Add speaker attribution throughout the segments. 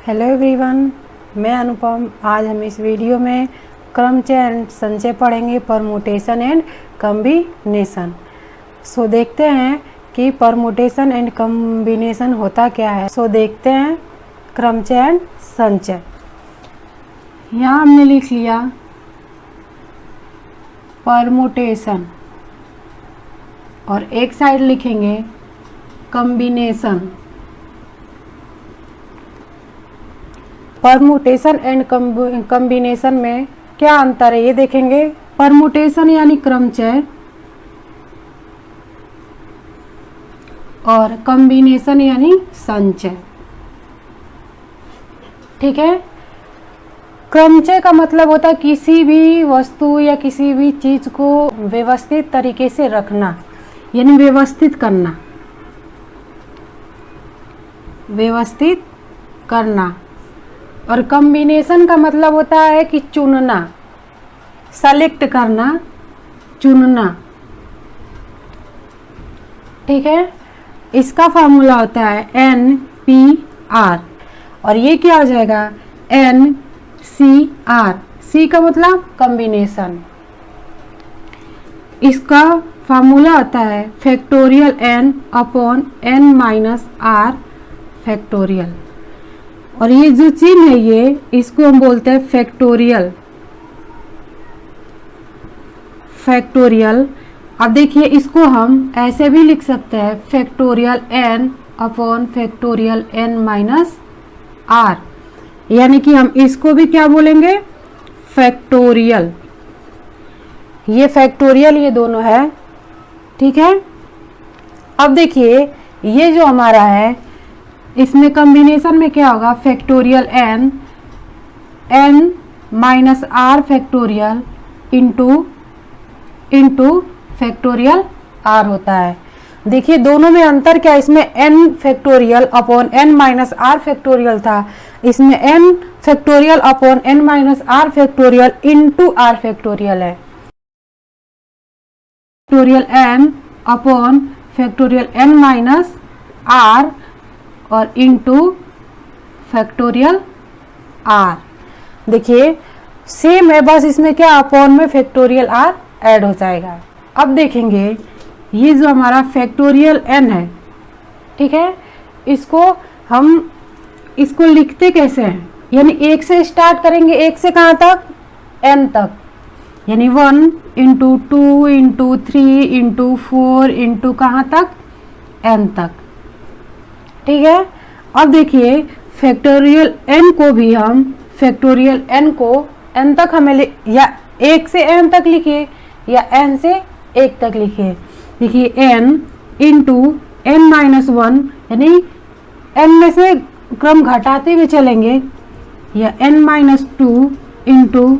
Speaker 1: Hello everyone, मैं अनुपम। आज हम इस वीडियो में क्रमचय एंड संचय पढ़ेंगे, परमुटेशन एंड कॉम्बिनेशन। सो देखते हैं कि परमुटेशन एंड कॉम्बिनेशन होता क्या है। सो देखते हैं क्रमचय एंड संचय। यहाँ हमने लिख लिया परमुटेशन और एक साइड लिखेंगे कॉम्बिनेशन। परमुटेशन एंड कॉम्बिनेशन में क्या अंतर है ये देखेंगे। परमुटेशन यानी क्रमचय और कॉम्बिनेशन यानी संचय। ठीक है। क्रमचय का मतलब होता है किसी भी वस्तु या किसी भी चीज को व्यवस्थित तरीके से रखना, यानी व्यवस्थित करना, व्यवस्थित करना। और कॉम्बिनेशन का मतलब होता है कि चुनना, सेलेक्ट करना, चुनना। ठीक है। इसका फार्मूला होता है NPR और ये क्या हो जाएगा NCR। C का मतलब कॉम्बिनेशन। इसका फार्मूला होता है factorial N upon N minus R factorial. और ये जो चिन्ह है ये, इसको हम बोलते हैं फैक्टोरियल। फैक्टोरियल। अब देखिए इसको हम ऐसे भी लिख सकते हैं factorial n upon factorial n minus r, यानी कि हम इसको भी क्या बोलेंगे फैक्टोरियल। ये फैक्टोरियल, ये दोनों है। ठीक है। अब देखिए ये जो हमारा है, इसमें कॉम्बिनेशन में क्या होगा factorial n minus r factorial into factorial r होता है। देखिए दोनों में अंतर क्या है, इसमें n factorial upon n minus r factorial था, इसमें n factorial upon n minus r factorial into r factorial है। Factorial n upon factorial n minus r और इंटू फैक्टोरियल r। देखिए सेम है, बस इसमें क्या अपॉन में फैक्टोरियल r ऐड हो जाएगा। अब देखेंगे ये जो हमारा फैक्टोरियल n है, ठीक है, इसको हम इसको लिखते कैसे हैं, यानी एक से स्टार्ट करेंगे। एक से कहाँ तक n तक, यानी 1 इंटू 2 इंटू 3 इंटू 4 इंटू कहाँ तक n तक। ठीक है। अब देखिए फैक्टोरियल n को भी हम फैक्टोरियल n को n तक हमें या 1 से n तक लिखिए या n से 1 तक लिखिए। देखिए n इंटू n माइनस 1, यानी n में से क्रम घटाते हुए चलेंगे, या n माइनस 2 इंटू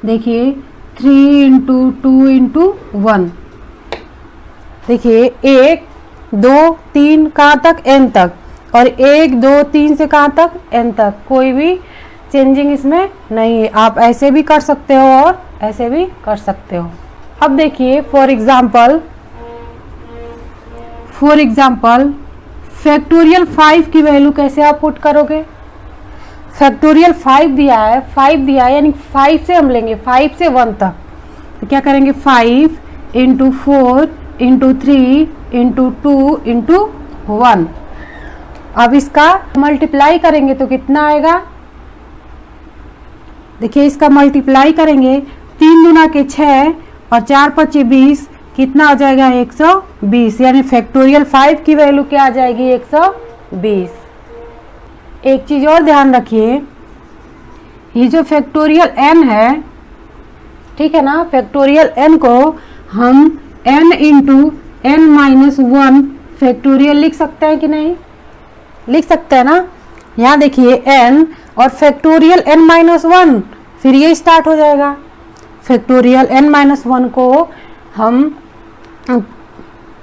Speaker 1: देखिए 3 इंटू 2 इंटू 1। देखिए 1 2 3 कहाँ तक n तक, और 1 2 3 से कहाँ तक n तक, कोई भी चेंजिंग इसमें नहीं है। आप ऐसे भी कर सकते हो और ऐसे भी कर सकते हो। अब देखिए फॉर एग्जाम्पल फैक्टोरियल 5 की वैल्यू कैसे आप पुट करोगे। फैक्टोरियल 5 दिया है, 5 दिया है, यानी 5 से हम लेंगे 5 से 1 तक, तो क्या करेंगे 5 इंटू 4 इंटू 3 इंटू 2 इंटू 1। अब इसका मल्टीप्लाई करेंगे तो कितना आएगा। देखिए इसका मल्टीप्लाई करेंगे, 3 दूना के 6 और 4 पच्चे 20, कितना आ जाएगा 120, यानी फैक्टोरियल 5 की वैल्यू क्या आ जाएगी 120। एक चीज और ध्यान रखिए, ये जो फैक्टोरियल n है, ठीक है ना, फैक्टोरियल n को हम n into n minus 1 factorial लिख सकते हैं कि नहीं, लिख सकते हैं ना। यहाँ देखिए n और फैक्टोरियल n माइनस 1, फिर ये स्टार्ट हो जाएगा। फैक्टोरियल n माइनस 1 को हम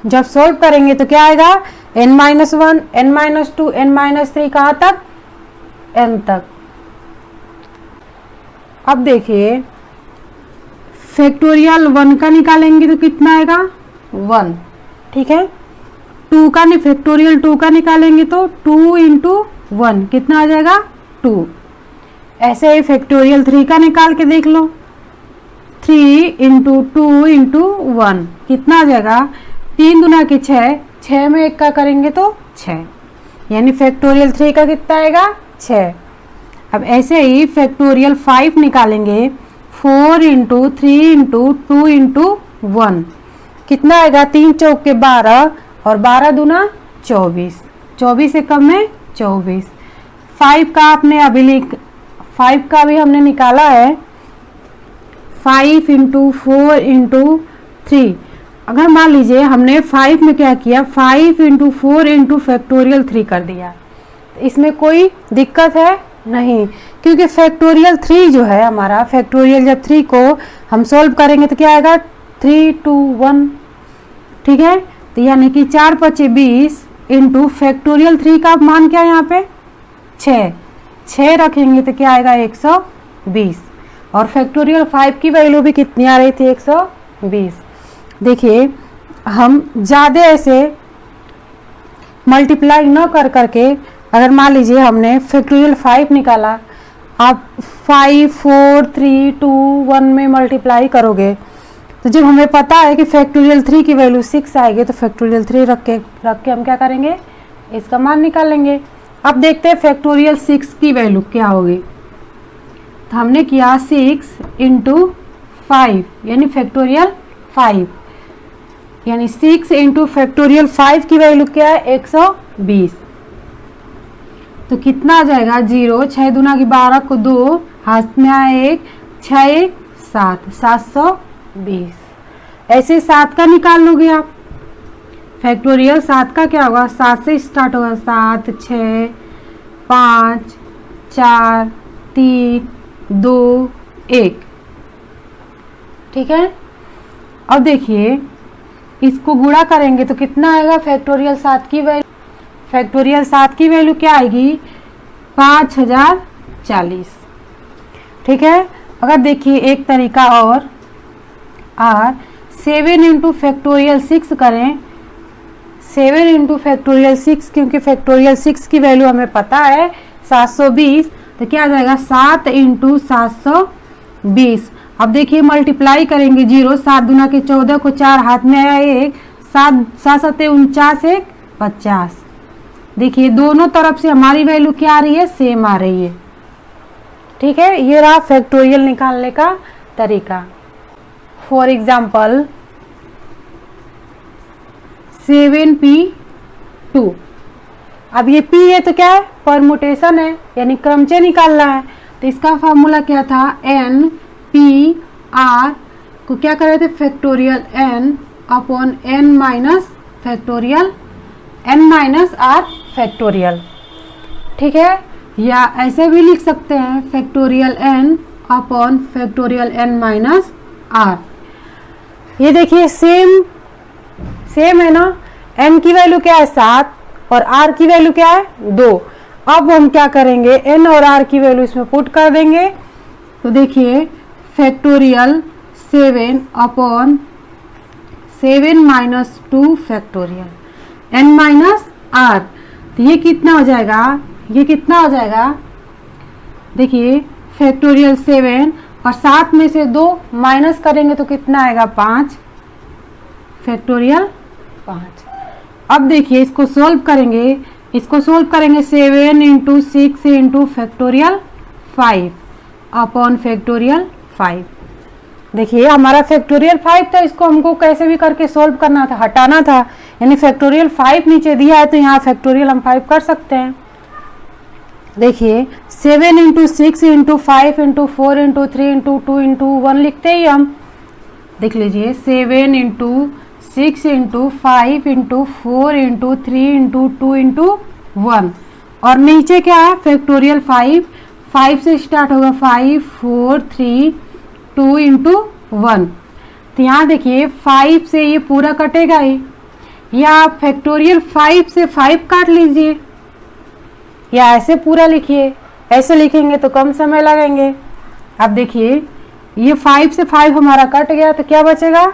Speaker 1: जब सॉल्व करेंगे तो क्या आएगा n minus 1 n minus 2 n minus 3 कहाँ तक n तक। अब देखिए फैक्टोरियल 1 का निकालेंगे तो कितना आएगा 1। ठीक है। 2 का फैक्टोरियल 2 का निकालेंगे तो 2 इंटू 1, कितना आ जाएगा 2। ऐसे ही फैक्टोरियल 3 का निकाल के देख लो, 3 इंटू 2 इंटू 1 कितना आ जाएगा 3 दूना की 6, 6 में 1 का करेंगे तो 6, यानी फैक्टोरियल 3 का कितना आएगा 6। अब ऐसे ही फैक्टोरियल 5 निकालेंगे, 4 इंटू 3 इंटू 2 इंटू 1 कितना आएगा 3 चौक के 12 और 12 दूना 24, 24 से कम में 24। 5 का आपने अभी 5 का भी हमने निकाला है, 5 इंटू 4 इंटू 3। अगर मान लीजिए हमने 5 में क्या किया, 5 इंटू 4 इंटू फैक्टोरियल 3 कर दिया, तो इसमें कोई दिक्कत है नहीं, क्योंकि फैक्टोरियल 3 जो है हमारा, फैक्टोरियल जब 3 को हम सोल्व करेंगे तो क्या आएगा 3 2 1, ठीक है। तो यानी कि 4 5 20 इंटू फैक्टोरियल 3 का मान क्या है यहाँ पे 6 रखेंगे तो क्या आएगा 120, और फैक्टोरियल 5 की वैल्यू भी कितनी आ रही थी 120। देखिए हम ज़्यादा ऐसे मल्टीप्लाई न कर करके, अगर मान लीजिए हमने फैक्टोरियल 5 निकाला, आप 5 4 3 2 1 में मल्टीप्लाई करोगे तो जब हमें पता है कि फैक्टोरियल 3 की वैल्यू 6 आएगी तो फैक्टोरियल 3 रख के हम क्या करेंगे, इसका मान निकालेंगे। अब देखते हैं फैक्टोरियल 6 की वैल्यू क्या होगी। तो हमने किया 6 इंटू 5 यानी फैक्टोरियल 5, यानी 6 इंटू फैक्टोरियल 5 की वैल्यू क्या है 120। तो कितना आ जाएगा 0, 6 दूना की 12 को 2, हाथ में आए 1, 6 1 7, 720। ऐसे 7 का निकाल लोगे आप। फैक्टोरियल 7 का क्या होगा, 7 से स्टार्ट होगा, 7 6 5 4 3 2 1, ठीक है। अब देखिए इसको गुणा करेंगे तो कितना आएगा फैक्टोरियल 7 की वैल्यू, फैक्टोरियल 7 की वैल्यू क्या आएगी 5040, ठीक है। अगर देखिए एक तरीका और 7 इंटू फैक्टोरियल 6 करें, 7 इंटू फैक्टोरियल 6, क्योंकि फैक्टोरियल 6 की वैल्यू हमें पता है 720, तो क्या आ जाएगा 7 इंटू 720। अब देखिए मल्टीप्लाई करेंगे 0, 7 दूना के 14 को 4 हाथ में आया 1, 7 7 49 1 50। देखिए दोनों तरफ से हमारी वैल्यू क्या आ रही है, सेम आ रही है, ठीक है। ये रहा फैक्टोरियल निकालने का तरीका। फॉर एग्जाम्पल 7p2, अब ये p है तो क्या है परमुटेशन है, यानी क्रमचय निकालना है। तो इसका फॉर्मूला क्या था, n p r को क्या कर रहे थे factorial n upon n minus factorial n minus r factorial, ठीक है। या ऐसे भी लिख सकते हैं factorial n upon factorial n minus r। ये देखिए सेम है ना, n की वैल्यू क्या है 7 और r की वैल्यू क्या है 2। अब हम क्या करेंगे n और r की वैल्यू इसमें पुट कर देंगे। तो देखिए factorial 7 upon 7 minus 2 factorial n minus r, तो ये कितना हो जाएगा, ये कितना हो जाएगा, देखिए फैक्टोरियल 7 और 7 में से 2 माइनस करेंगे तो कितना आएगा 5 फैक्टोरियल 5। अब देखिए इसको सोल्व करेंगे, 7 into 6 into factorial 5 upon factorial 5। देखिए हमारा फैक्टोरियल 5 था, इसको हमको कैसे भी करके सोल्व करना था, हटाना था, यानी फैक्टोरियल 5 नीचे दिया है तो यहाँ फैक्टोरियल हम 5 कर सकते हैं। देखिए 7 into 6 into 5 into 4 into 3 into 2 into 1 लिखते ही हम, देख लीजिए 7 into 6 into 5 into 4 into 3 into 2 into 1, और नीचे क्या है फैक्टोरियल 5 से स्टार्ट होगा 5 4 3 2 इंटू 1। तो यहाँ देखिए 5 से ये पूरा कटेगा ही, या आप फैक्टोरियल 5 से 5 काट लीजिए, या ऐसे पूरा लिखिए, ऐसे लिखेंगे तो कम समय लगेंगे। अब देखिए ये 5 से 5 हमारा कट गया तो क्या बचेगा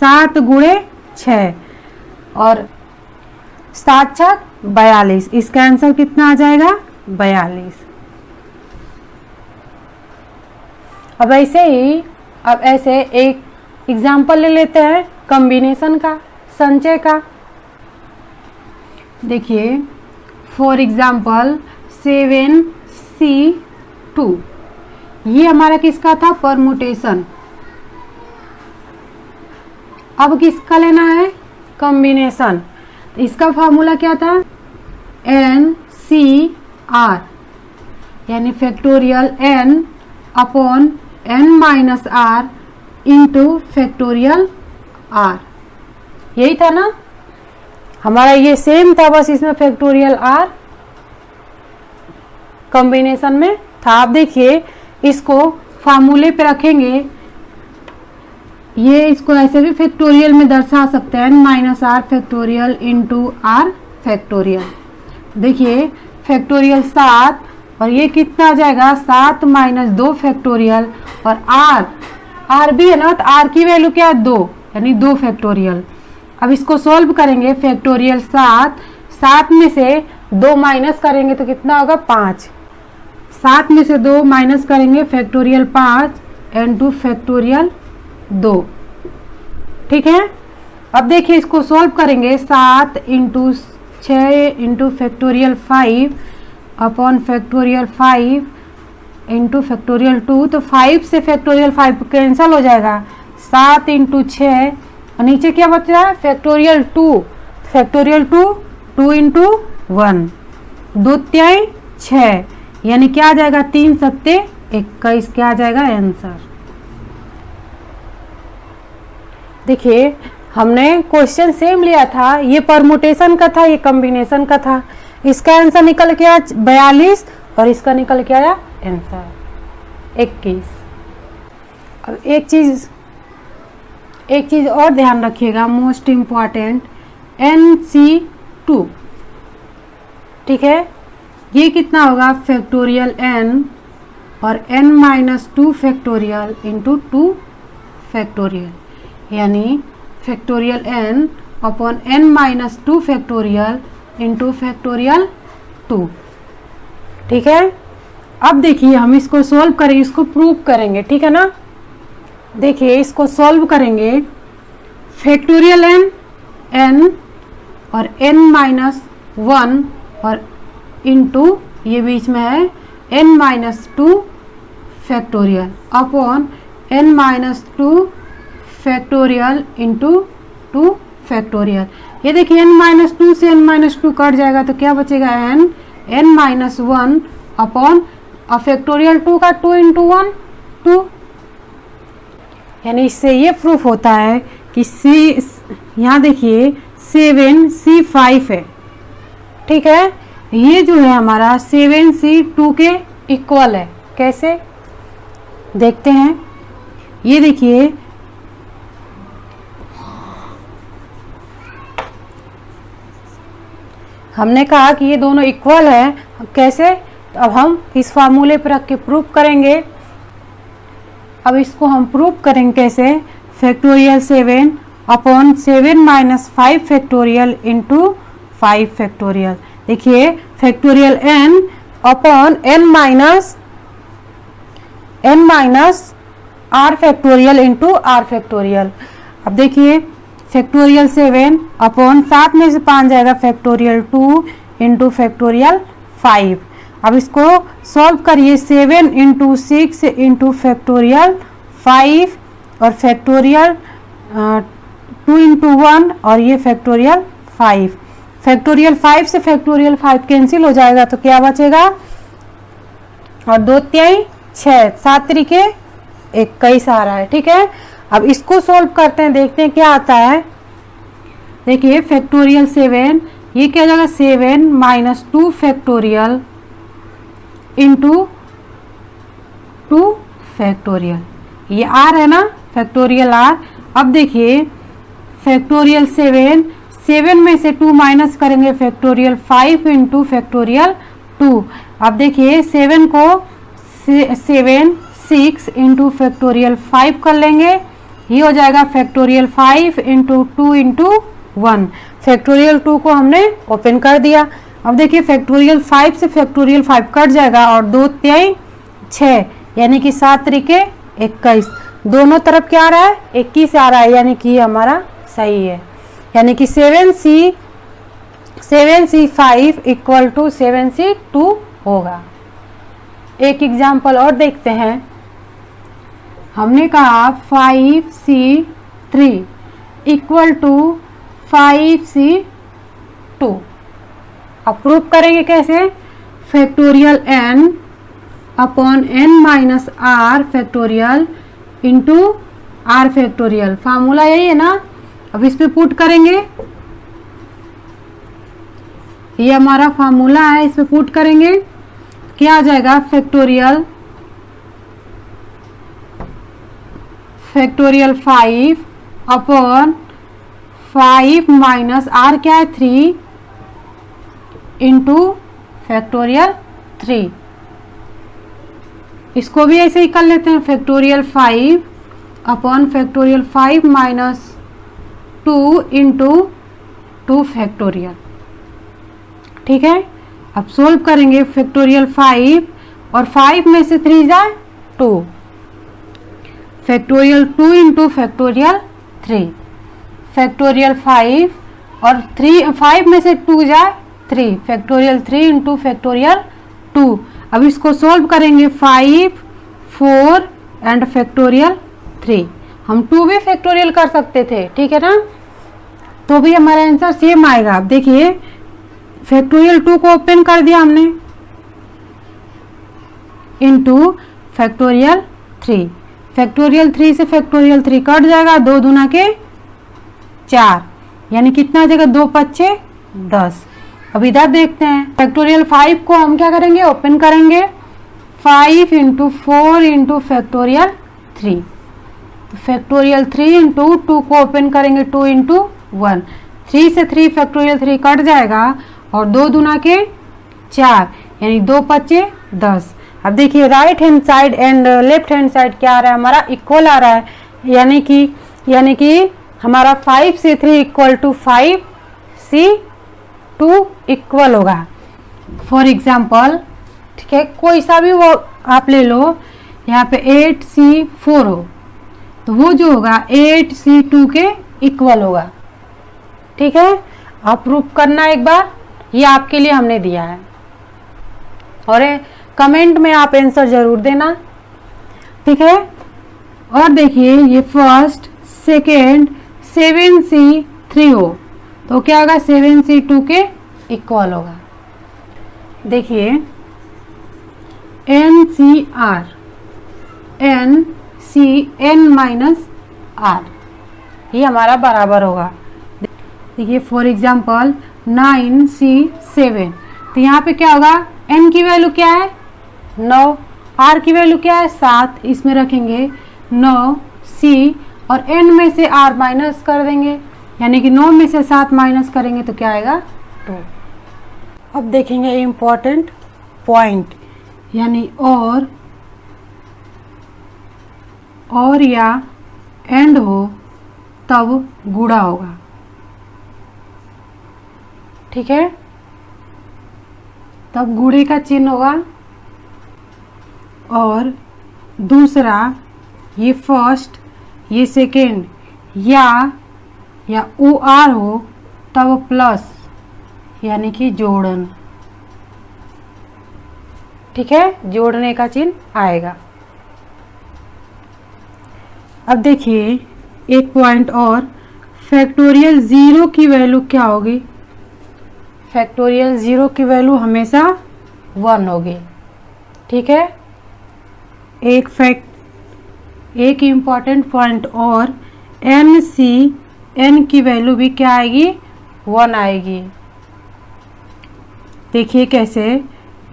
Speaker 1: 7 गुणे 6 और 7 6 42। इसका आंसर कितना आ जाएगा? 42। अब ऐसे एक एग्जाम्पल ले लेते हैं कॉम्बिनेशन का, संचय का। देखिए फॉर एग्जाम्पल 7C2, ये हमारा किसका था? परमुटेशन। अब किसका लेना है? कॉम्बिनेशन। तो इसका फॉर्मूला क्या था? NCR, यानी factorial n upon n minus r into factorial r। यही था ना हमारा, ये सेम था, बस इसमें फैक्टोरियल r कॉम्बिनेशन में था। आप देखिए इसको फार्मूले पे रखेंगे, ये इसको ऐसे भी फैक्टोरियल में दर्शा सकते हैं, n minus r factorial into r factorial. देखिए फैक्टोरियल 7 और ये कितना आ जाएगा? 7 माइनस 2 फैक्टोरियल, और आर भी है ना, तो आर की वैल्यू क्या है? 2, यानी 2 फैक्टोरियल। अब इसको सॉल्व करेंगे, फैक्टोरियल 7 में से 2 माइनस करेंगे तो कितना होगा? 5। 7 में से 2 माइनस करेंगे, फैक्टोरियल 5 इंटू फैक्टोरियल 2। ठीक है। अब देखिए इसको सॉल्व करेंगे, 7 into 6 into factorial 5 upon factorial 5 into factorial 2। तो 5 से फैक्टोरियल 5 कैंसिल हो जाएगा, 7 इंटू 6 और नीचे क्या बच रहा है? फैक्टोरियल 2। फैक्टोरियल 2 इंटू 1, 2 तिहाई 6, यानी क्या आ जाएगा? 3 सत्ते 21। क्या आ जाएगा आंसर? देखिए हमने क्वेश्चन सेम लिया था, ये परमुटेशन का था, ये कॉम्बिनेशन का था। इसका आंसर निकल के आया 42 और इसका निकल के आया आंसर 21। अब एक चीज और ध्यान रखिएगा, मोस्ट इम्पॉर्टेंट, NC2। ठीक है, ये कितना होगा? फैक्टोरियल n और n minus 2 factorial into 2 factorial, यानी factorial n upon n minus 2 factorial into factorial 2। ठीक है। अब देखिए हम इसको सॉल्व करेंगे, इसको प्रूव करेंगे। ठीक है ना। देखिए इसको सॉल्व करेंगे, फैक्टोरियल n और n माइनस 1 और इंटू ये बीच में है n minus 2 factorial upon n minus 2 factorial into 2 factorial. ये देखिए n माइनस 2 से n माइनस 2 कट जाएगा तो क्या बचेगा? n माइनस 1 अपॉन फैक्टोरियल 2 का 2 इंटू 1 2, यानी इससे ये प्रूफ होता है कि यहाँ देखिए 7C5 है। ठीक है, ये जो है हमारा 7C2 के इक्वल है। कैसे देखते हैं? ये देखिए हमने कहा कि ये दोनों इक्वल है। कैसे? तो अब हम इस फार्मूले पर रख के प्रूव करेंगे। अब इसको हम प्रूव करेंगे कैसे? Factorial 7 upon 7 minus 5 factorial into 5 factorial. देखिए factorial n upon n minus r factorial into r factorial. अब देखिए फैक्टोरियल 7 अपॉन 7 में से 5 जाएगा, फैक्टोरियल 2 इंटू फैक्टोरियल 5। अब इसको सॉल्व करिए, 7 इंटू 6 इंटू फैक्टोरियल 5 और फैक्टोरियल 2 इंटू 1 और ये फैक्टोरियल 5। फैक्टोरियल 5 से फैक्टोरियल 5 कैंसिल हो जाएगा तो क्या बचेगा? और 2 तिहाई 6, 7 तरीके 21 आ रहा है। ठीक है, अब इसको सॉल्व करते हैं, देखते हैं क्या आता है। देखिए फैक्टोरियल 7, ये क्या जाएगा? 7 माइनस 2 फैक्टोरियल इंटू 2 फैक्टोरियल, ये आर है ना, फैक्टोरियल आर। अब देखिए फैक्टोरियल 7 में से 2 माइनस करेंगे, फैक्टोरियल 5 इंटू फैक्टोरियल 2। अब देखिए 7 को 6 इंटू फैक्टोरियल 5 कर लेंगे, ये हो जाएगा फैक्टोरियल 5 इंटू 2 इंटू 1। फैक्टोरियल 2 को हमने ओपन कर दिया। अब देखिए फैक्टोरियल 5 से फैक्टोरियल 5 कट जाएगा और 2 3 6 यानी कि 7 तरीके 21। दोनों तरफ क्या आ रहा है? 21 आ रहा है, यानी कि हमारा सही है। यानी कि 7C5 इक्वल टू 7C2 होगा। एक एग्जाम्पल और देखते हैं। हमने कहा 5C3 इक्वल टू 5C2। अब प्रूफ करेंगे कैसे? Factorial n upon n minus r factorial into r factorial. Formula यही है ना। अब इस पे पुट करेंगे, ये हमारा फार्मूला है, इस पे पुट करेंगे क्या आ जाएगा? फैक्टोरियल 5 अपॉन 5 माइनस आर क्या है? 3 इंटू फैक्टोरियल 3। इसको भी ऐसे ही कर लेते हैं। Factorial 5 upon factorial 5 minus 2 into 2 factorial. ठीक है। अब सोल्व करेंगे। फैक्टोरियल 5 और 5 में से 3 जाए 2, फैक्टोरियल 2 इंटू फैक्टोरियल 3। फैक्टोरियल 5 और 5 में से 2 जाए 3, फैक्टोरियल 3 इंटू फैक्टोरियल 2। अब इसको सोल्व करेंगे। 5 4 एंड फैक्टोरियल 3। हम 2 भी फैक्टोरियल कर सकते थे, ठीक है ना, तो भी हमारा आंसर सेम आएगा। अब देखिए फैक्टोरियल 2 को ओपन कर दिया हमने इंटू फैक्टोरियल 3। फैक्टोरियल 3 से फैक्टोरियल 3 कट जाएगा, 2 दूना के 4 यानी कितना आ जाएगा? 2 5 10। अब इधर देखते हैं। फैक्टोरियल 5 को हम क्या करेंगे? ओपन करेंगे। 5 इंटू 4 इंटू फैक्टोरियल 3। तो फैक्टोरियल 3 इंटू 2 को ओपन करेंगे 2 इंटू 1। 3 से 3 फैक्टोरियल 3 कट जाएगा और 2 दूना के 4 यानी 2 5 10। अब देखिए right hand side and left hand side क्या आ रहा है? हमारा इक्वल आ रहा है, यानी कि हमारा 5 से 3 इक्वल टू 5C2 इक्वल होगा। फॉर एग्जाम्पल, ठीक है, कोई सा भी वो आप ले लो। यहाँ पे 8C4 हो तो वो जो होगा 8C2 के इक्वल होगा। ठीक है। आप प्रूफ करना एक बार, ये आपके लिए हमने दिया है और कमेंट में आप आंसर जरूर देना। ठीक है। और देखिए ये फर्स्ट सेकेंड 7C3 हो तो क्या होगा? 7C2 के इक्वल होगा। देखिए n माइनस आर ये हमारा बराबर होगा। देखिए फॉर एग्जाम्पल 9C7 तो यहाँ पे क्या होगा? n की वैल्यू क्या है? 9, r की वैल्यू क्या है? 7। इसमें रखेंगे 9C और n में से r माइनस कर देंगे, यानी कि 9 में से 7 माइनस करेंगे तो क्या आएगा? 2। अब देखेंगे इम्पोर्टेंट पॉइंट, यानी और या एंड हो तब गुणा होगा। ठीक है, तब गुणे का चिन्ह होगा। और दूसरा ये फर्स्ट ये सेकेंड या ओ आर हो तब प्लस यानी कि जोड़न। ठीक है, जोड़ने का चिन्ह आएगा। अब देखिए एक पॉइंट और, फैक्टोरियल 0 की वैल्यू क्या होगी? फैक्टोरियल 0 की वैल्यू हमेशा 1 होगी। ठीक है, एक इम्पॉर्टेंट पॉइंट और, n की वैल्यू भी क्या आएगी? 1 आएगी। देखिए कैसे,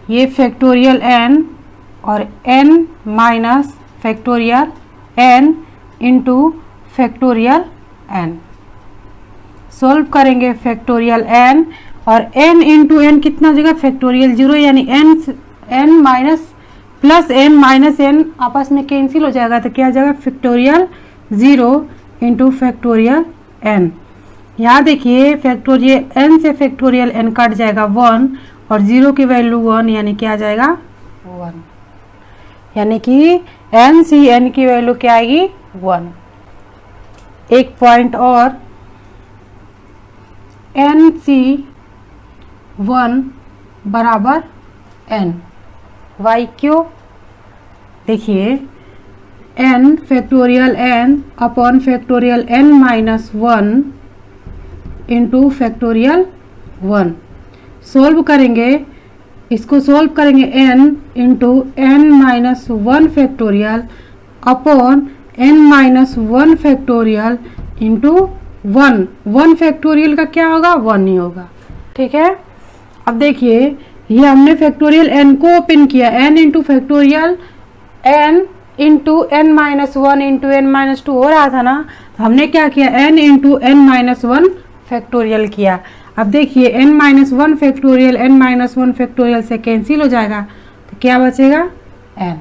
Speaker 1: ये फैक्टोरियल n और n minus factorial n into factorial n। Solve करेंगे फैक्टोरियल n और n इंटू n कितना हो जाएगा? फैक्टोरियल 0 यानी n minus plus n minus n आपस में कैंसिल हो जाएगा तो क्या आ जाएगा? Factorial 0 into factorial n। यहाँ देखिए फैक्टोरियल n से फैक्टोरियल n कट जाएगा 1 और 0 की वैल्यू 1, यानी क्या आ जाएगा 1, यानी कि NCn की वैल्यू क्या आएगी 1। एक पॉइंट और NC1 बराबर n, y क्यों? देखिए n factorial n upon factorial n minus 1 into factorial 1। Solve करेंगे, इसको सोल्व करेंगे n into n minus 1 factorial upon n minus 1 factorial into 1 factorial का क्या होगा 1 ही होगा। ठीक है, अब देखिए ये हमने फैक्टोरियल n को ओपन किया, n into factorial n into n minus 1 into n minus 2 हो रहा था ना, तो हमने क्या किया n into n minus 1 factorial किया। अब देखिए n minus 1 factorial n minus 1 factorial से कैंसिल हो जाएगा, तो क्या बचेगा n।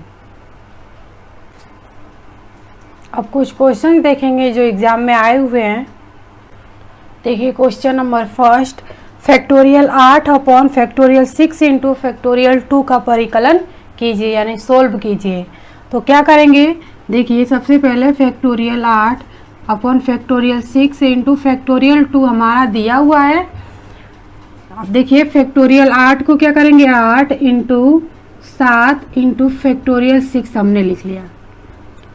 Speaker 1: अब कुछ क्वेश्चन देखेंगे जो एग्जाम में आए हुए हैं। देखिए question number first, factorial 8 upon factorial 6 into factorial 2 का परिकलन कीजिए, यानी सोल्व कीजिए। तो क्या करेंगे, देखिए सबसे पहले factorial 8 upon factorial 6 into factorial 2 हमारा दिया हुआ है। अब देखिए फैक्टोरियल 8 को क्या करेंगे, 8 इंटू 7 इंटू फैक्टोरियल 6 हमने लिख लिया।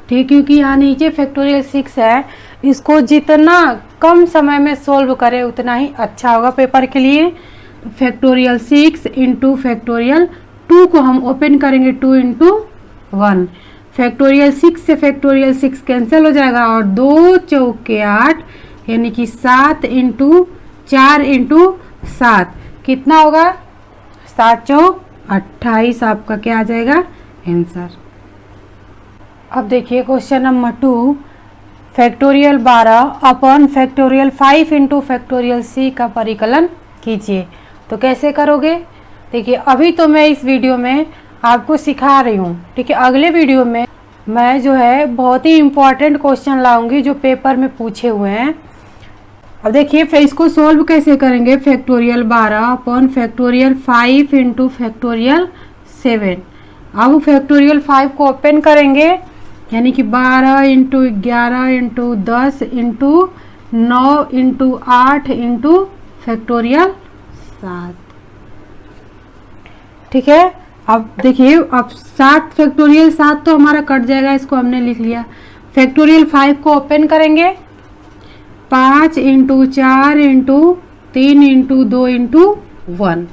Speaker 1: ठीक, क्योंकि यहाँ नीचे फैक्टोरियल 6 है, इसको जितना कम समय में सोल्व करें उतना ही अच्छा होगा पेपर के लिए। फैक्टोरियल 6 इंटू फैक्टोरियल 2 को हम ओपन करेंगे 2 इंटू 1। फैक्टोरियल 6 से फैक्टोरियल 6 कैंसिल हो जाएगा और 2 चौके 8, यानी कि 7 इंटू 4 इंटू 7 कितना होगा 7 चौक 28, आपका क्या आ जाएगा आंसर। अब देखिए question number 2, factorial 12 upon factorial 5 into factorial c का परिकलन कीजिए। तो कैसे करोगे, देखिए अभी तो मैं इस वीडियो में आपको सिखा रही हूँ, ठीक है। अगले वीडियो में मैं जो है बहुत ही इम्पोर्टेंट क्वेश्चन लाऊंगी जो पेपर में पूछे हुए हैं। अब देखिए फिर इसको सोल्व कैसे करेंगे, factorial 12 upon factorial 5 into factorial 7। अब फैक्टोरियल 5 को ओपन करेंगे, यानी कि 12 into 11 into 10 into 9 into 8 into factorial 7। ठीक है, अब देखिए अब 7 फैक्टोरियल 7 तो हमारा कट जाएगा, इसको हमने लिख लिया। फैक्टोरियल 5 को ओपन करेंगे, 5 into 4 into 3 into 2 into 1।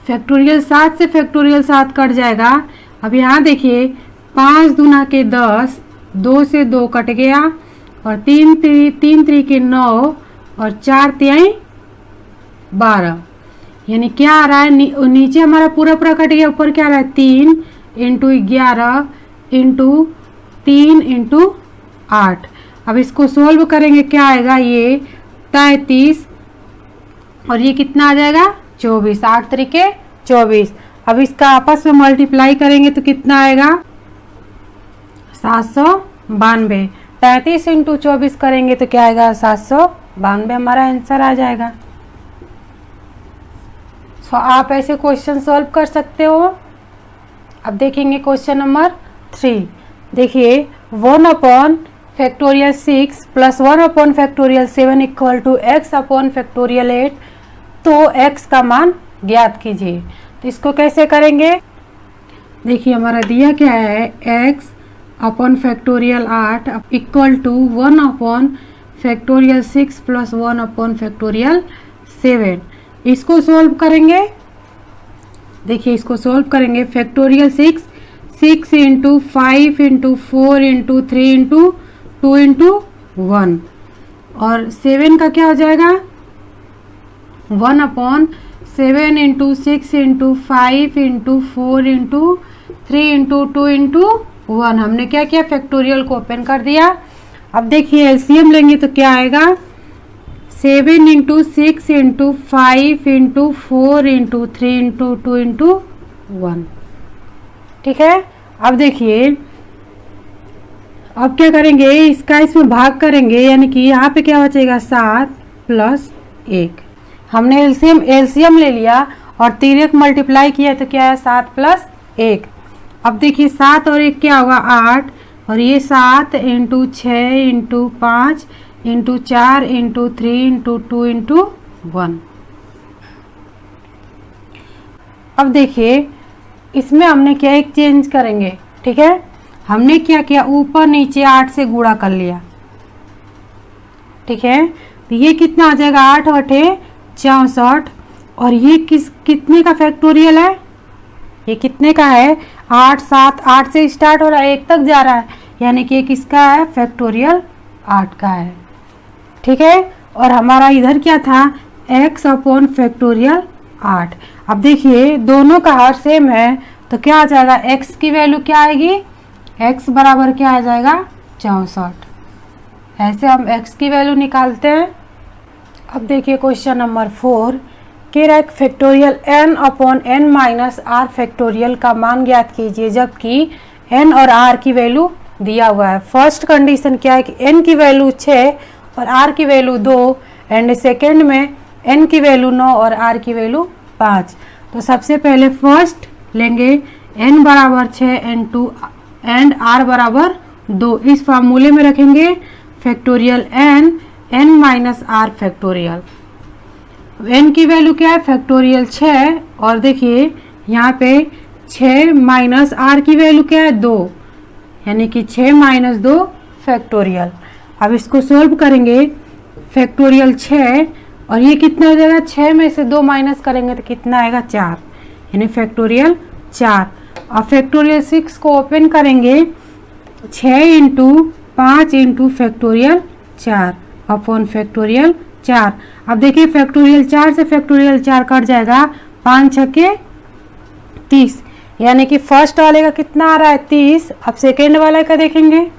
Speaker 1: Factorial 7 से फैक्टोरियल 7 कट जाएगा। अब यहाँ देखिए 5 दूना के 10, 2 से 2 कट गया और 3 3 के 9 और 4 तिहाई 12, यानी क्या आ रहा है नीचे हमारा पूरा कट गया, ऊपर क्या आ रहा है 3 इंटू 11 इंटू 3 इंटू 8। अब इसको सोल्व करेंगे, क्या आएगा ये 33 और ये कितना आ जाएगा 24, 8 तरीके 24। अब इसका आपस में मल्टीप्लाई करेंगे तो कितना आएगा 792। 33 इंटू 24 करेंगे तो क्या आएगा 792, हमारा आंसर आ जाएगा। सो आप ऐसे क्वेश्चन सॉल्व कर सकते हो। अब देखेंगे क्वेश्चन नंबर 3। देखिए 1 upon factorial 6 plus 1 upon factorial 7 equal to x upon factorial 8, तो x का मान ज्ञात कीजिए। तो इसको कैसे करेंगे, देखिए हमारा दिया क्या है x upon factorial 8 equal to 1 upon factorial 6 plus 1 upon factorial 7। इसको सोल्व करेंगे, देखिए इसको सोल्व करेंगे, factorial 6 into 5 into 4 into 3 into 2 into 1 और 7 का क्या हो जाएगा 1 upon 7 into 6 into 5 into 4 into 3 into 2 into 1। हमने क्या किया फैक्टोरियल को ओपन कर दिया। अब देखिए एलसीएम लेंगे तो क्या आएगा 7 into 6 into 5 into 4 into 3 into 2 into 1। ठीक है, अब देखिए अब क्या करेंगे, इसका इसमें भाग करेंगे, यानी कि यहाँ पे क्या बचेगा 7 प्लस 1। हमने एलसीएम ले लिया और तिर्यक मल्टीप्लाई किया तो क्या है 7 प्लस 1। अब देखिए 7 और 1 क्या होगा 8, और ये 7 into 6 into 5 into 4 into 3 into 2 into 1। अब देखिए इसमें हमने क्या एक चेंज करेंगे, ठीक है। हमने क्या किया ऊपर नीचे 8 से गुणा कर लिया, ठीक है। तो ये कितना आ जाएगा 8 बटे 64, और ये कितने का फैक्टोरियल है, ये कितने का है 8 7 8 से स्टार्ट हो रहा है 1 तक जा रहा है, यानी कि ये किसका है फैक्टोरियल 8 का है, ठीक है। और हमारा इधर क्या था x अपॉन फैक्टोरियल 8। अब देखिए दोनों का हर सेम है तो क्या आ जाएगा x की वैल्यू क्या आएगी, x बराबर क्या आ जाएगा 64। ऐसे हम x की वैल्यू निकालते हैं। अब देखिए क्वेश्चन नंबर 4 कह रहा है factorial n upon n minus r factorial का मान ज्ञात कीजिए जबकि n और r की वैल्यू दिया हुआ है। फर्स्ट कंडीशन क्या है कि n की वैल्यू 6 और r की वैल्यू 2, एंड सेकेंड में n की वैल्यू 9 और r की वैल्यू 5। तो सबसे पहले फर्स्ट लेंगे n बराबर 6 एंड r बराबर 2, इस फार्मूले में रखेंगे factorial n minus r factorial. n की वैल्यू क्या है फैक्टोरियल 6, और देखिए यहाँ पे 6 माइनस r की वैल्यू क्या है 2, यानी कि 6 माइनस 2 फैक्टोरियल। अब इसको सोल्व करेंगे फैक्टोरियल 6, और ये कितना हो जाएगा 6 में से 2 माइनस करेंगे तो कितना आएगा 4, यानी फैक्टोरियल 4। और फैक्टोरियल 6 को ओपन करेंगे 6 into 5 into factorial 4 upon factorial 4। अब देखिए फैक्टोरियल 4 से फैक्टोरियल 4 कट जाएगा, 5 छक्के 30, यानी कि फर्स्ट वाले का कितना आ रहा है 30। अब सेकेंड वाले का देखेंगे,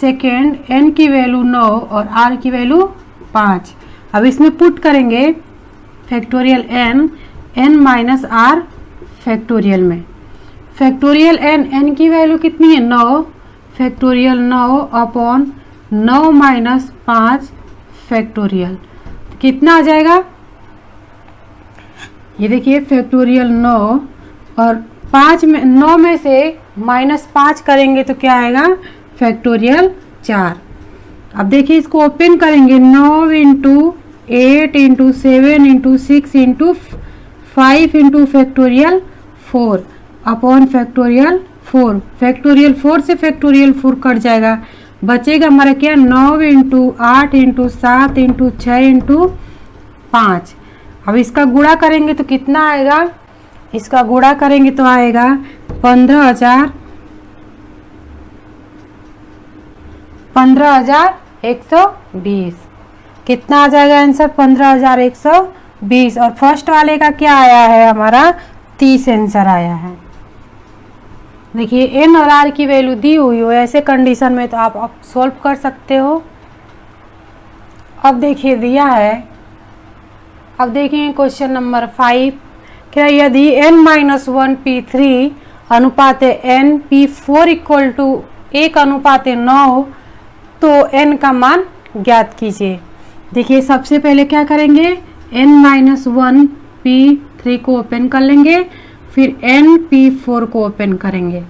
Speaker 1: सेकेंड n की वैल्यू 9 और r की वैल्यू 5। अब इसमें पुट करेंगे factorial n minus r factorial में। फैक्टोरियल n की वैल्यू कितनी है 9, फैक्टोरियल 9 अपॉन 9 माइनस 5 फैक्टोरियल कितना आ जाएगा, ये देखिए फैक्टोरियल 9 और 5 में 9 में से माइनस 5 करेंगे तो क्या आएगा फैक्टोरियल 4। अब देखिए इसको ओपन करेंगे 9 into 8 into 7 into 6 into 5 into factorial 4 upon factorial 4। Factorial 4 से फैक्टोरियल 4 कट जाएगा, बचेगा हमारा क्या 9 इंटू 8 इंटू 7 इंटू 6 इंटू 5। अब इसका गुणा करेंगे तो कितना आएगा, इसका गुणा करेंगे तो आएगा 15,120। कितना आ जाएगा आंसर 15,120। और फर्स्ट वाले का क्या आया है हमारा 30 आंसर आया है। देखिए n और r की वैल्यू दी हुई हो ऐसे कंडीशन में तो आप सॉल्व कर सकते हो। अब देखिए दिया है, अब देखिए क्वेश्चन नंबर 5 क्या यदि n-1 P3 अनुपात n P4 इक्वल टू 1 अनुपात 9 तो n का मान ज्ञात कीजिए। देखिए सबसे पहले क्या करेंगे n-1 P3 को ओपन कर लेंगे, फिर n P4 को ओपन करेंगे,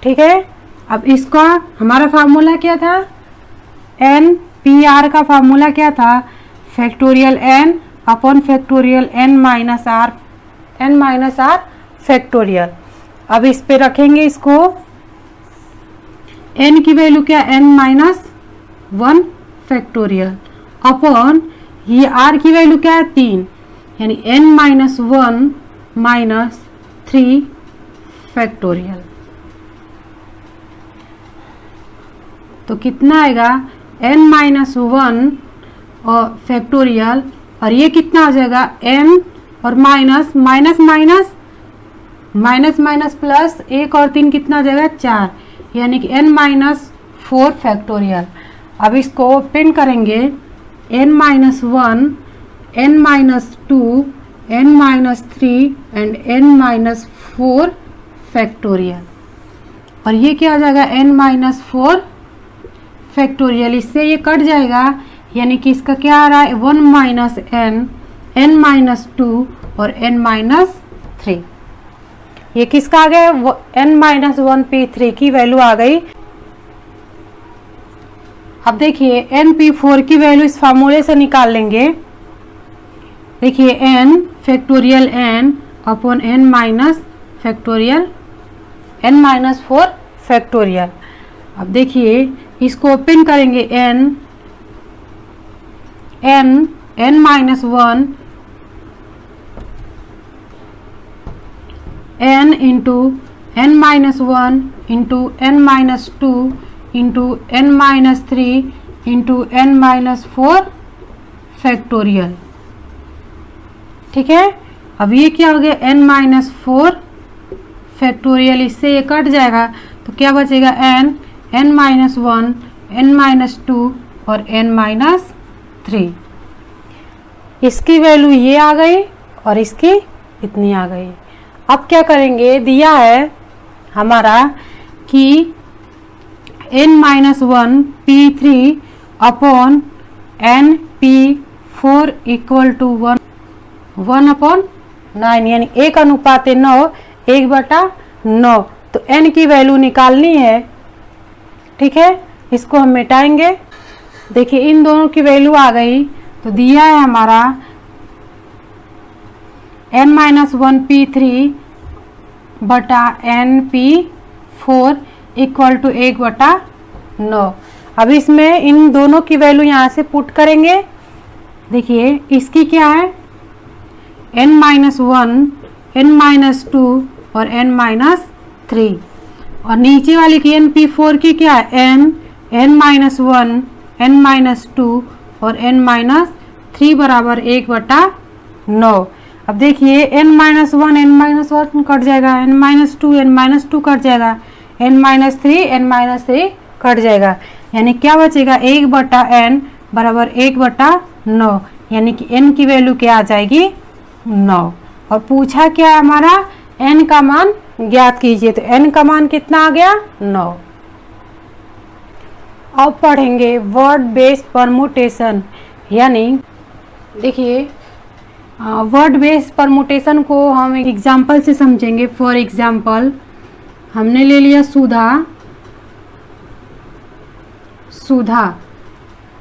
Speaker 1: ठीक है। अब इसका हमारा फार्मूला क्या था n PR का फार्मूला क्या था factorial n upon factorial n minus r factorial. अब इस पे रखेंगे इसको n की वैल्यू क्या n-1 फैक्टोरियल अपॉन ये r की वैल्यू क्या है 3, यानी n-1 माइनस 3 फैक्टोरियल। तो कितना आएगा n-1 और फैक्टोरियल, और ये कितना हो जाएगा n और minus minus minus minus minus plus 1 और 3 कितना हो जाएगा 4, यानी कि n-4 फैक्टोरियल। अब इसको ओपन करेंगे n-1 n-2 n-3 and n-4 factorial, और ये क्या हो जाएगा n-4 फैक्टोरियल, इससे ये कट जाएगा, यानी कि इसका क्या आ रहा है 1 माइनस एन, एन माइनस 2 और एन माइनस 3। ये किसका आ गया, एन माइनस 1p3 की वैल्यू आ गई। अब देखिए np4 की वैल्यू इस फार्मूले से निकाल लेंगे। देखिए n factorial n upon n minus factorial n minus 4 factorial. अब देखिए इसको ओपन करेंगे, n minus 1 n into n minus 1 into n minus 2 into n minus 3 into n minus 4 factorial. ठीक है, अब ये क्या हो गया n माइनस 4 फैक्टोरियल, इससे ये कट जाएगा तो क्या बचेगा n माइनस 1, n माइनस 2 और n माइनस 3। इसकी वैल्यू ये आ गई और इसकी इतनी आ गई। अब क्या करेंगे, दिया है हमारा कि n minus 1 p3 upon n p4 equal to 1 upon 9, यानी 1:9, 1/9। तो n की वैल्यू निकालनी है। ठीक है, इसको हम मिटाएंगे। देखिए इन दोनों की वैल्यू आ गई, तो दिया है हमारा n माइनस 1 p3 बटा n p4 इक्वल टू 1/9। अब इसमें इन दोनों की वैल्यू यहाँ से पुट करेंगे। देखिए इसकी क्या है n माइनस 1, n माइनस 2 और n माइनस 3, और नीचे वाली की np4 की क्या है n माइनस 1, n माइनस 2 और n माइनस 3 बराबर 1/9। अब देखिए n minus 1 n minus 1 cut जाएगा, n minus 2 n minus 2 cut जाएगा, n minus 3 n minus 3 cut जाएगा, यानी क्या बचेगा 1/n बराबर 1/9, यानी कि n की वैल्यू क्या आ जाएगी 9। और पूछा क्या है हमारा n का मान ज्ञात कीजिए, तो n का मान कितना आ गया 9। अब पढ़ेंगे वर्ड बेस्ड परमुटेशन, यानी देखिए वर्ड बेस्ड परमुटेशन को हम एक एग्जाम्पल से समझेंगे। फॉर एग्जाम्पल हमने ले लिया सुधा।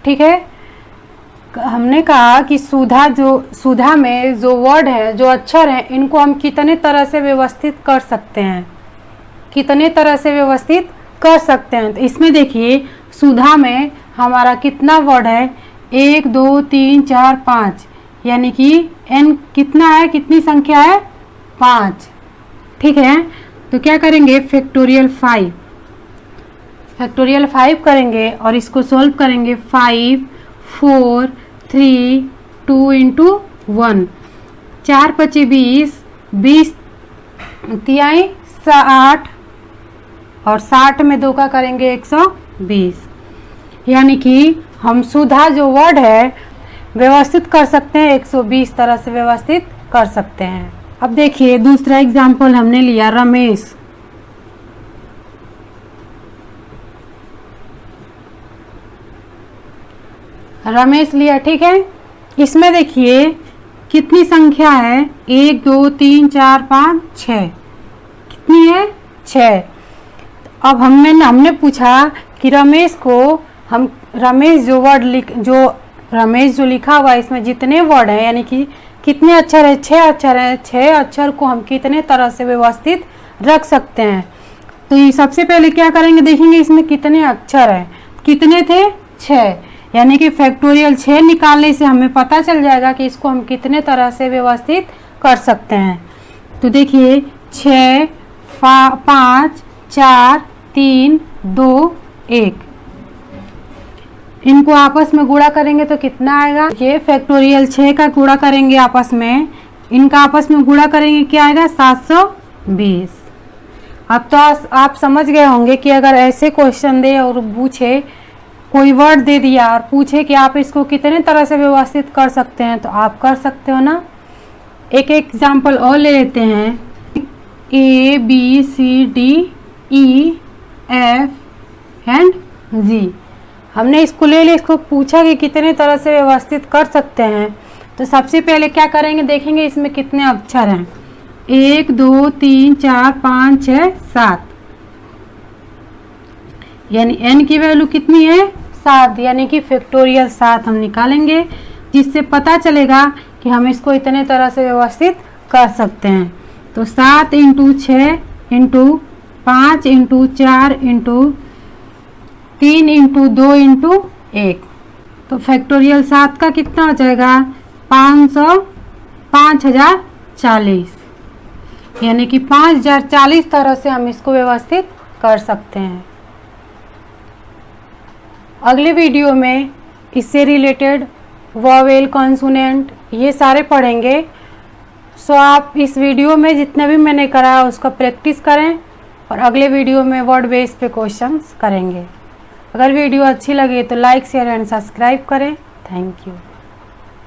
Speaker 1: ठीक है, हमने कहा कि सुधा में जो वर्ड है, जो अक्षर है, इनको हम कितने तरह से व्यवस्थित कर सकते हैं, तो इसमें देखिए सुधा में हमारा कितना वर्ड है 1 2 3 4 5, यानी कि n कितना है, कितनी संख्या है 5। ठीक है, तो क्या करेंगे फैक्टोरियल 5 करेंगे और इसको सॉल्व करेंगे। 5 4 3 2 इंटू 1, 4 5 20, 20 तिहाई 60 और 60 में 2 का करेंगे 120, यानी कि हम सुधा जो वर्ड है व्यवस्थित कर सकते हैं, 120 तरह से व्यवस्थित कर सकते हैं। अब देखिए दूसरा एग्जाम्पल हमने लिया रमेश लिया। ठीक है, इसमें देखिए कितनी संख्या है 1 2 3 4 5 6, कितनी है 6। अब हमने पूछा कि रमेश जो लिखा हुआ है इसमें जितने वर्ड हैं, यानी कि कितने अक्षर है 6 अक्षर हैं, 6 अक्षर को हम कितने तरह से व्यवस्थित रख सकते हैं। तो ये सबसे पहले क्या करेंगे, देखेंगे इसमें कितने अक्षर हैं, कितने थे 6, यानी कि फैक्टोरियल 6 निकालने से हमें पता चल जाएगा कि इसको हम कितने तरह से व्यवस्थित कर सकते हैं। तो देखिए 6 5 4 3 2 1, इनको आपस में गुणा करेंगे तो कितना आएगा, ये फैक्टोरियल 6 का गुणा करेंगे आपस में, इनका आपस में गुणा करेंगे क्या आएगा 720। अब तो आप समझ गए होंगे कि अगर ऐसे क्वेश्चन दे और पूछे, कोई वर्ड दे दिया और पूछे कि आप इसको कितने तरह से व्यवस्थित कर सकते हैं, तो आप कर सकते हो ना। एक एग्जाम्पल और ले लेते हैं, ABCDEF एंड G। हमने इसको ले लिया, इसको पूछा कि कितने तरह से व्यवस्थित कर सकते हैं। तो सबसे पहले क्या करेंगे, देखेंगे इसमें कितने अक्षर हैं। 1 2 3 4 5 6 7, यानी n की वैल्यू कितनी है 7, यानी कि फैक्टोरियल 7 हम निकालेंगे, जिससे पता चलेगा कि हम इसको इतने तरह से व्यवस्थित कर सकते हैं। तो 7 into 6 into 5 into 4 into 3 into 2 into 1, तो फैक्टोरियल 7 का कितना हो जाएगा 5040, यानी कि 5040 तरह से हम इसको व्यवस्थित कर सकते हैं। अगले वीडियो में इससे रिलेटेड वॉवेल, कॉन्सोनेंट ये सारे पढ़ेंगे। सो आप इस वीडियो में जितना भी मैंने कराया उसका प्रैक्टिस करें और अगले वीडियो में वर्ड बेस पे क्वेश्चंस करेंगे। अगर वीडियो अच्छी लगे तो लाइक, शेयर एंड सब्सक्राइब करें। Thank you.